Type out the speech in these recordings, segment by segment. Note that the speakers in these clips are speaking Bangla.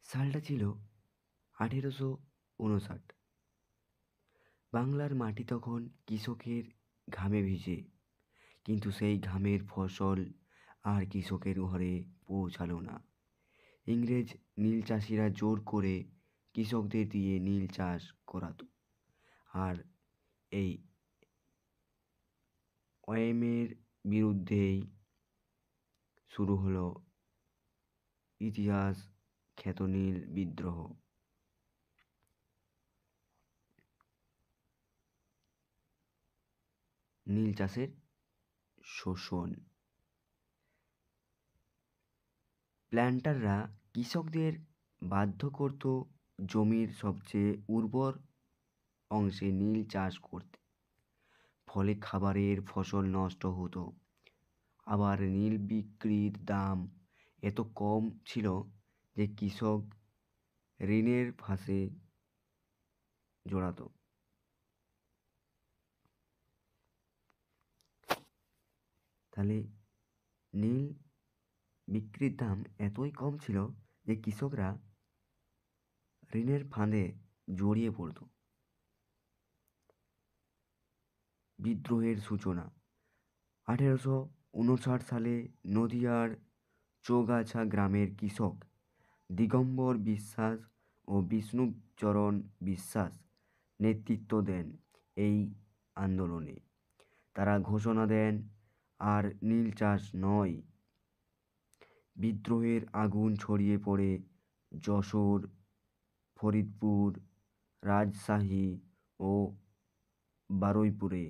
সালটা ছিল 1859। বাংলার মাটি তখন কৃষকের ঘামে ভিজে, কিন্তু সেই ঘামের ফসল আর কৃষকের ঘরে পৌঁছালো না। ইংরেজ নীল চাষিরা জোর করে কৃষকদের দিয়ে নীল চাষ করাতো। আর এই ওয়েমের বিরুদ্ধেই শুরু হলো ইতিহাস খ্যাত নীল বিদ্রোহ। নীল চাষের শোষণ। প্ল্যান্টাররা কৃষকদের বাধ্য করত জমির সবচেয়ে উর্বর অংশে নীল চাষ করতে। ফলে খাবারের ফসল নষ্ট হতো। আবার নীল বিক্রির দাম এত কম ছিল যে কৃষক ঋণের ফাঁসে জড়াতো। তাহলে নীল বিক্রির দাম এতই কম ছিল যে কৃষকরা ঋণের ফাঁদে জড়িয়ে পড়ত। বিদ্রোহের সূচনা 1859 সালে নদিয়ার চৌগাছা গ্রামের কৃষক দিগম্বর বিশ্বাস ও বিষ্ণুচরণ বিশ্বাস নেতৃত্ব দেন এই আন্দোলনে। তারা ঘোষণা দেন, আর নীল চাষ নয়। বিদ্রোহের আগুন ছড়িয়ে পড়ে যশোর, ফরিদপুর, রাজশাহী ও বারুইপুরে।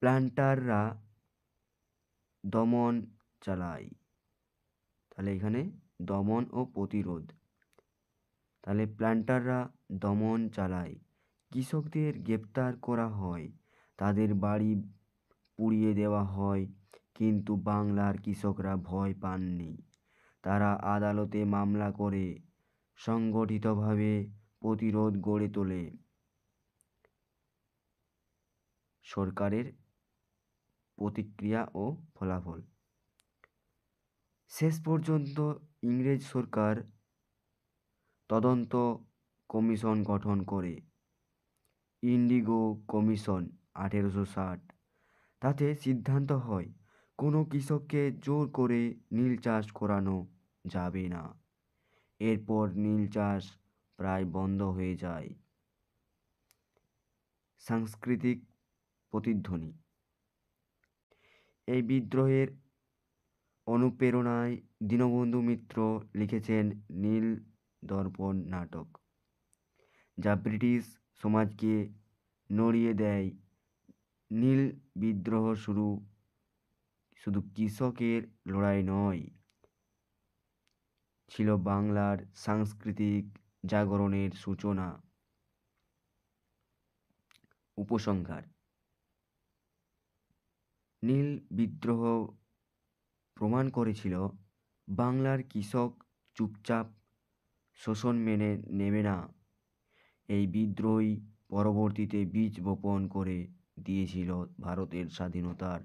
প্ল্যান্টাররা দমন চালায়। তাহলে এখানে দমন ও প্রতিরোধ। তাহলে প্ল্যান্টাররা দমন চালায়, কৃষকদের গ্রেপ্তার করা হয়, তাদের বাড়ি পুড়িয়ে দেওয়া হয়। কিন্তু বাংলার কৃষকরা ভয় পাননি। তারা আদালতে মামলা করে সংগঠিতভাবে প্রতিরোধ গড়ে তোলে। সরকারের প্রতিক্রিয়া ও ফলাফল। শেষ পর্যন্ত ইংরেজ সরকার তদন্ত কমিশন গঠন করে, ইন্ডিগো কমিশন 1860। তাতে সিদ্ধান্ত হয় কোনো কৃষককে জোর করে নীল চাষ করানো যাবে না। এরপর নীল চাষ প্রায় বন্ধ হয়ে যায়। সাংস্কৃতিক প্রতিধ্বনি। এই বিদ্রোহের অনুপ্রেরণায় দীনবন্ধু মিত্র লিখেছেন নীল দর্পণ নাটক, যা ব্রিটিশ সমাজকে নড়িয়ে দেয়। নীল বিদ্রোহ শুধু কৃষকের লড়াই নয়, ছিল বাংলার সাংস্কৃতিক জাগরণের সূচনা। উপসংহার। নীল বিদ্রোহ প্রমাণ করেছিল বাংলার কৃষক চুপচাপ শোষণ মেনে নেবে না। এই বিদ্রোহই পরবর্তীতে বীজ বপন করে দিয়েছিল ভারতের স্বাধীনতার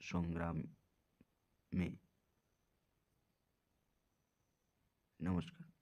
সংগ্রামে। নমস্কার।